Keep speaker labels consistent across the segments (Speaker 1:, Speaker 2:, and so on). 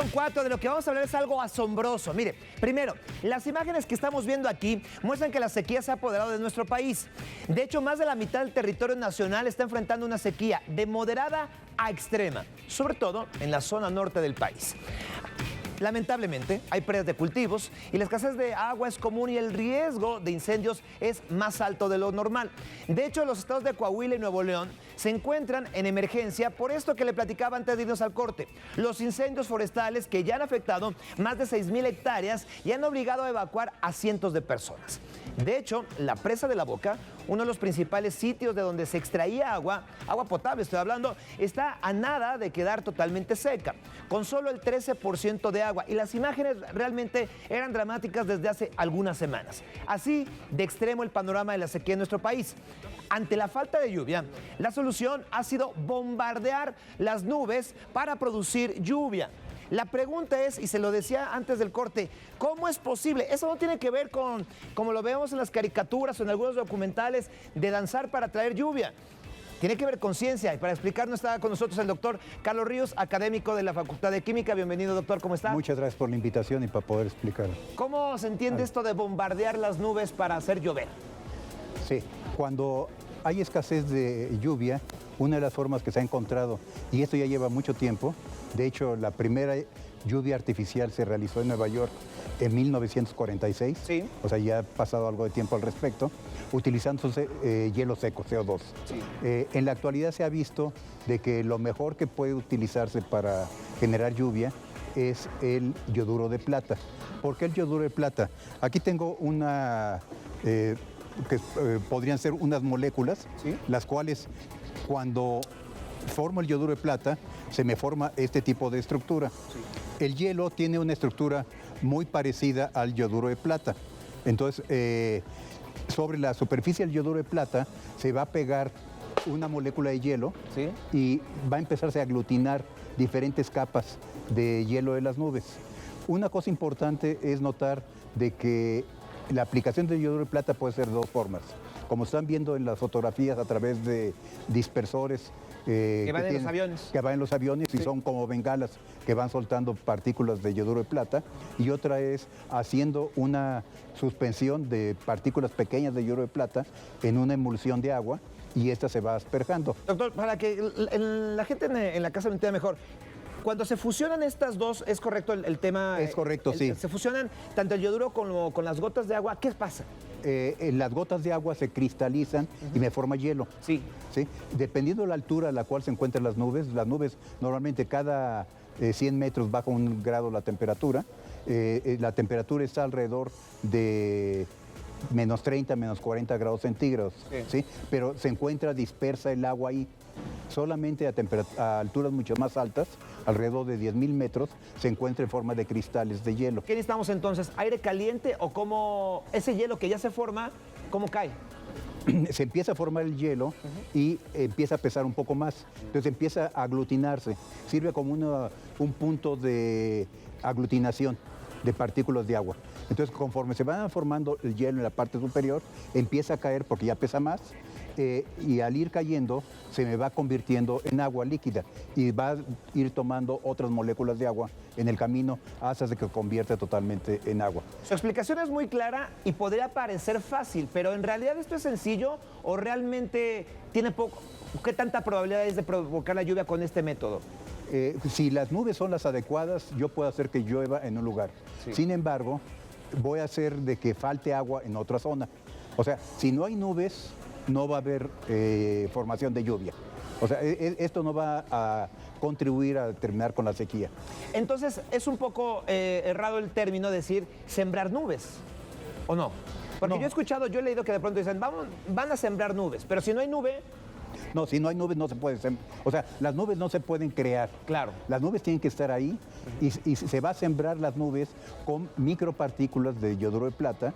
Speaker 1: son 4, de lo que vamos a hablar es algo asombroso. Mire, primero, las imágenes que estamos viendo aquí muestran que la sequía se ha apoderado de nuestro país. De hecho, más de la mitad del territorio nacional está enfrentando una sequía de moderada a extrema, sobre todo en la zona norte del país. Lamentablemente, hay pérdidas de cultivos y la escasez de agua es común y el riesgo de incendios es más alto de lo normal. De hecho, los estados de Coahuila y Nuevo León se encuentran en emergencia por esto que le platicaba antes de irnos al corte. Los incendios forestales que ya han afectado más de 6,000 hectáreas y han obligado a evacuar a cientos de personas. De hecho, la presa de La Boca, uno de los principales sitios de donde se extraía agua potable estoy hablando, está a nada de quedar totalmente seca, con solo el 13% de agua. Y las imágenes realmente eran dramáticas desde hace algunas semanas. Así de extremo el panorama de la sequía en nuestro país. Ante la falta de lluvia, la solución ha sido bombardear las nubes para producir lluvia. La pregunta es, y se lo decía antes del corte, ¿cómo es posible? Eso no tiene que ver con, como lo vemos en las caricaturas o en algunos documentales, de danzar para traer lluvia. Tiene que ver con ciencia, y para explicarnos está con nosotros el doctor Carlos Ríos, académico de la Facultad de Química. Bienvenido, doctor, ¿cómo está?
Speaker 2: Muchas gracias por la invitación y para poder explicar.
Speaker 1: ¿Cómo se entiende esto de bombardear las nubes para hacer llover?
Speaker 2: Sí, cuando hay escasez de lluvia, una de las formas que se ha encontrado, y esto ya lleva mucho tiempo, de hecho la primera lluvia artificial se realizó en Nueva York en 1946,
Speaker 1: sí.
Speaker 2: O sea, ya ha pasado algo de tiempo al respecto, utilizándose hielo seco, CO2.
Speaker 1: Sí.
Speaker 2: En la actualidad se ha visto de que lo mejor que puede utilizarse para generar lluvia es el yoduro de plata. ¿Por qué el yoduro de plata? Aquí tengo una... podrían ser unas moléculas,
Speaker 1: ¿sí?
Speaker 2: Las cuales cuando formo el yoduro de plata se me forma este tipo de estructura. Sí. El hielo tiene una estructura muy parecida al yoduro de plata. Entonces, sobre la superficie del yoduro de plata se va a pegar una molécula de hielo, ¿sí? Y va a empezarse a aglutinar diferentes capas de hielo de las nubes. Una cosa importante es notar de que la aplicación del yoduro de plata puede ser de dos formas. Como están viendo en las fotografías a través de dispersores
Speaker 1: que van en los aviones.
Speaker 2: Que van en los aviones, sí. Y son como bengalas que van soltando partículas de yoduro de plata. Y otra es haciendo una suspensión de partículas pequeñas de yoduro de plata en una emulsión de agua y esta se va asperjando.
Speaker 1: Doctor, para que la gente en la casa lo entienda mejor, cuando se fusionan estas dos, ¿es correcto el tema?
Speaker 2: Es correcto, sí.
Speaker 1: Se fusionan tanto el yoduro como con las gotas de agua. ¿Qué pasa?
Speaker 2: Las gotas de agua se cristalizan y me forma hielo.
Speaker 1: Sí.
Speaker 2: ¿Sí? Dependiendo de la altura a la cual se encuentran las nubes normalmente cada 100 metros baja 1 grado la temperatura. La temperatura está alrededor de menos 30, menos 40 grados centígrados, sí. ¿Sí? Pero se encuentra dispersa el agua ahí. Solamente a alturas mucho más altas, alrededor de 10,000 metros, se encuentra en forma de cristales de hielo.
Speaker 1: ¿Qué necesitamos entonces? ¿Aire caliente o cómo ese hielo que ya se forma, cómo cae?
Speaker 2: Se empieza a formar el hielo y empieza a pesar un poco más. Entonces empieza a aglutinarse. Sirve como un punto de aglutinación de partículas de agua. Entonces, conforme se va formando el hielo en la parte superior, empieza a caer porque ya pesa más y al ir cayendo se me va convirtiendo en agua líquida y va a ir tomando otras moléculas de agua en el camino hasta que se convierte totalmente en agua.
Speaker 1: Su explicación es muy clara y podría parecer fácil, pero ¿en realidad esto es sencillo o realmente tiene poco? ¿Qué tanta probabilidad es de provocar la lluvia con este método?
Speaker 2: Si las nubes son las adecuadas, yo puedo hacer que llueva en un lugar. Sí. Sin embargo, voy a hacer de que falte agua en otra zona. O sea, si no hay nubes, no va a haber formación de lluvia. O sea, esto no va a contribuir a terminar con la sequía.
Speaker 1: Entonces, es un poco errado el término decir sembrar nubes, ¿o no? Porque no. Yo he leído que de pronto dicen, van a sembrar nubes, pero si no hay nube...
Speaker 2: No, si no hay nubes no se puede sembrar. O sea, las nubes no se pueden crear.
Speaker 1: Claro.
Speaker 2: Las nubes tienen que estar ahí y se va a sembrar las nubes con micropartículas de yoduro de plata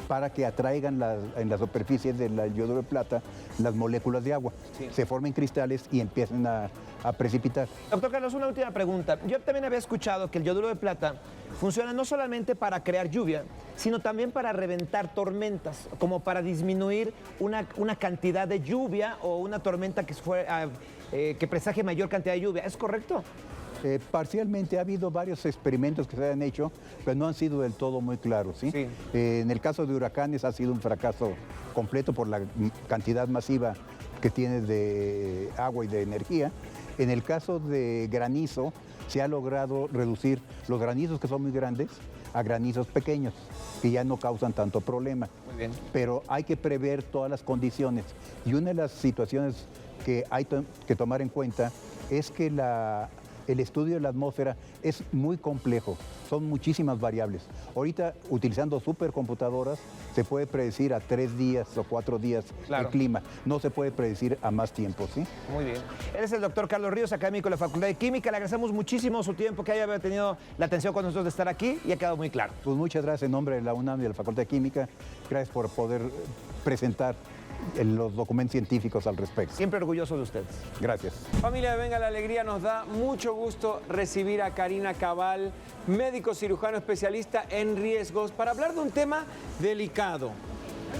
Speaker 2: para que atraigan en la superficie del yoduro de plata las moléculas de agua. Sí. Se formen cristales y empiecen a precipitar.
Speaker 1: Doctor Carlos, una última pregunta. Yo también había escuchado que el yoduro de plata funciona no solamente para crear lluvia, sino también para reventar tormentas, como para disminuir una cantidad de lluvia o una tormenta que presagie mayor cantidad de lluvia. ¿Es correcto?
Speaker 2: Parcialmente ha habido varios experimentos que se han hecho, pero no han sido del todo muy claros. ¿Sí?
Speaker 1: Sí.
Speaker 2: En el caso de huracanes ha sido un fracaso completo por la cantidad masiva que tiene de agua y de energía. En el caso de granizo se ha logrado reducir los granizos que son muy grandes a granizos pequeños, que ya no causan tanto problema.
Speaker 1: Muy bien.
Speaker 2: Pero hay que prever todas las condiciones. Y una de las situaciones que hay que tomar en cuenta es que el estudio de la atmósfera es muy complejo, son muchísimas variables. Ahorita, utilizando supercomputadoras, se puede predecir a 3 días o 4 días
Speaker 1: Claro.
Speaker 2: el clima. No se puede predecir a más tiempo, ¿sí?
Speaker 1: Muy bien. Él es el doctor Carlos Ríos, académico de la Facultad de Química. Le agradecemos muchísimo su tiempo, que haya tenido la atención con nosotros de estar aquí y ha quedado muy claro.
Speaker 2: Pues muchas gracias en nombre de la UNAM y de la Facultad de Química. Gracias por poder presentar los documentos científicos al respecto.
Speaker 1: Siempre orgulloso de ustedes.
Speaker 2: Gracias.
Speaker 3: Familia de Venga la Alegría, nos da mucho gusto recibir a Karina Cabal, médico cirujano especialista en riesgos, para hablar de un tema delicado.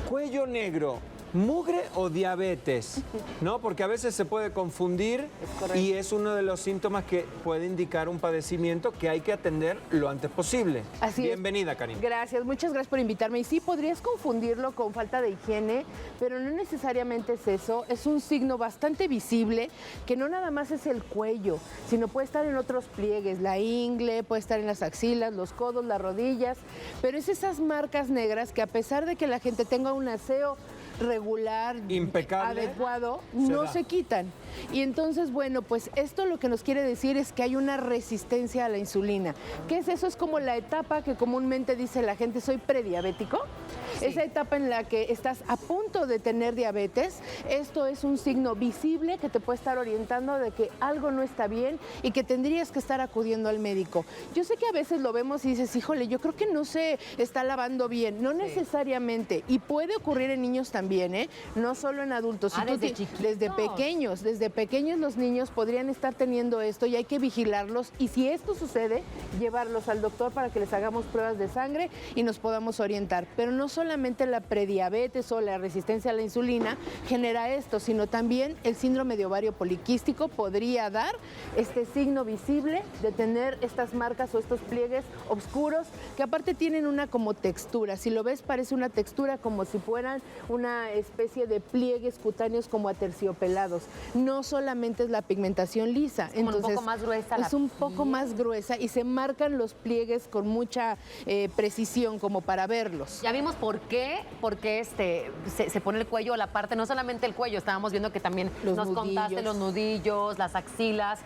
Speaker 3: Cuello negro, ¿mugre o diabetes? ¿No? Porque a veces se puede confundir y es uno de los síntomas que puede indicar un padecimiento que hay que atender lo antes posible.
Speaker 4: Así es.
Speaker 3: Bienvenida, Karina.
Speaker 4: Gracias, muchas gracias por invitarme. Y sí, podrías confundirlo con falta de higiene, pero no necesariamente es eso. Es un signo bastante visible que no nada más es el cuello, sino puede estar en otros pliegues, la ingle, puede estar en las axilas, los codos, las rodillas, pero es esas marcas negras que a pesar de que la gente tenga un aseo regular,
Speaker 3: Impecable,
Speaker 4: adecuado,
Speaker 3: se
Speaker 4: no
Speaker 3: da.
Speaker 4: se quitan. Y entonces, bueno, pues esto lo que nos quiere decir es que hay una resistencia a la insulina. ¿Qué es eso? Es como la etapa que comúnmente dice la gente, soy prediabético. Esa etapa en la que estás a punto de tener diabetes, esto es un signo visible que te puede estar orientando de que algo no está bien y que tendrías que estar acudiendo al médico. Yo sé que a veces lo vemos y dices, híjole, yo creo que no se está lavando bien. No necesariamente. Y puede ocurrir en niños también, ¿eh? No solo en adultos. Si tú
Speaker 5: desde
Speaker 4: ti-
Speaker 5: chiquitos.
Speaker 4: desde pequeños los niños podrían estar teniendo esto y hay que vigilarlos. Y si esto sucede, llevarlos al doctor para que les hagamos pruebas de sangre y nos podamos orientar. Pero no solamente la prediabetes o la resistencia a la insulina genera esto, sino también el síndrome de ovario poliquístico podría dar este signo visible de tener estas marcas o estos pliegues oscuros que aparte tienen una como textura. Si lo ves parece una textura como si fueran una especie de pliegues cutáneos como aterciopelados. No solamente es la pigmentación lisa.
Speaker 5: como un poco más gruesa la
Speaker 4: Es un poco
Speaker 5: piel.
Speaker 4: más gruesa y se marcan los pliegues con mucha precisión como para verlos.
Speaker 5: Ya vimos por qué se pone el cuello, la parte, no solamente el cuello, estábamos viendo que también
Speaker 4: Los
Speaker 5: nos contaste
Speaker 4: nudillos.
Speaker 5: los nudillos, las axilas.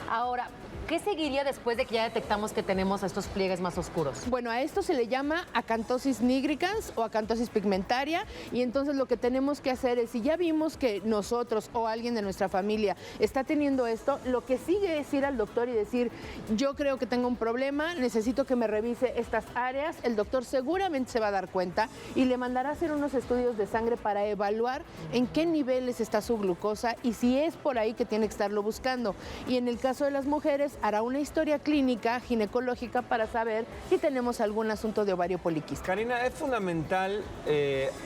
Speaker 5: Ahora, ¿qué seguiría después de que ya detectamos que tenemos estos pliegues más oscuros?
Speaker 4: Bueno, a esto se le llama acantosis nigricans o acantosis pigmentaria y entonces lo que tenemos que hacer es, si ya vimos que nosotros o alguien de nuestra familia está teniendo esto, lo que sigue es ir al doctor y decir, yo creo que tengo un problema, necesito que me revise estas áreas, el doctor seguramente se va a dar cuenta y le mandará a hacer unos estudios de sangre para evaluar en qué niveles está su glucosa y si es por ahí que tiene que estarlo buscando. Y en el caso de las mujeres, hará una historia clínica ginecológica para saber si tenemos algún asunto de ovario poliquístico.
Speaker 3: Karina, es fundamental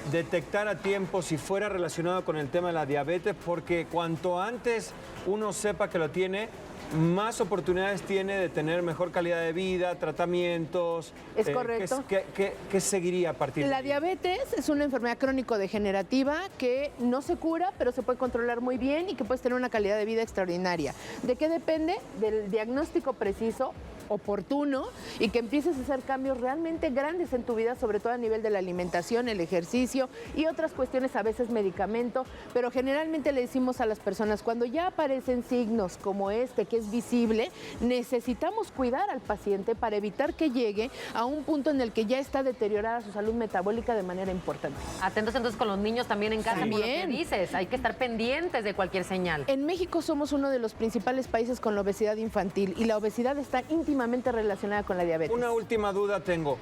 Speaker 3: detectar a tiempo si fuera relacionado con el tema de la diabetes, porque cuanto antes uno sepa que lo tiene, más oportunidades tiene de tener mejor calidad de vida, tratamientos.
Speaker 4: Es correcto.
Speaker 3: ¿Qué seguiría a partir de
Speaker 4: La
Speaker 3: ahí?
Speaker 4: diabetes es una enfermedad crónico-degenerativa que no se cura, pero se puede controlar muy bien y que puedes tener una calidad de vida extraordinaria. ¿De qué depende? Del diagnóstico preciso, oportuno, y que empieces a hacer cambios realmente grandes en tu vida, sobre todo a nivel de la alimentación, el ejercicio y otras cuestiones, a veces medicamento, pero generalmente le decimos a las personas, cuando ya aparecen signos como este, que es visible, necesitamos cuidar al paciente para evitar que llegue a un punto en el que ya está deteriorada su salud metabólica de manera importante.
Speaker 5: Atentos entonces con los niños también en casa, por lo que
Speaker 4: También.
Speaker 5: dices, hay que estar pendientes de cualquier señal.
Speaker 4: En México somos uno de los principales países con la obesidad infantil y la obesidad está íntimamente relacionada con la diabetes.
Speaker 3: Una última duda tengo.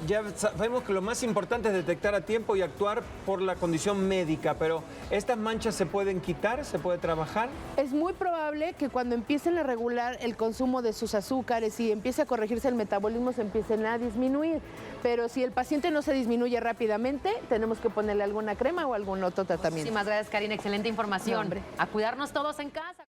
Speaker 3: Ya sabemos que lo más importante es detectar a tiempo y actuar por la condición médica, pero ¿estas manchas se pueden quitar? ¿Se puede trabajar?
Speaker 4: Es muy probable que cuando empiecen a regular el consumo de sus azúcares y empiece a corregirse el metabolismo, se empiecen a disminuir. Pero si el paciente no se disminuye rápidamente, tenemos que ponerle alguna crema o algún otro tratamiento.
Speaker 5: Muchísimas gracias, Karina. Excelente información.
Speaker 4: No, hombre.
Speaker 5: A cuidarnos todos en casa.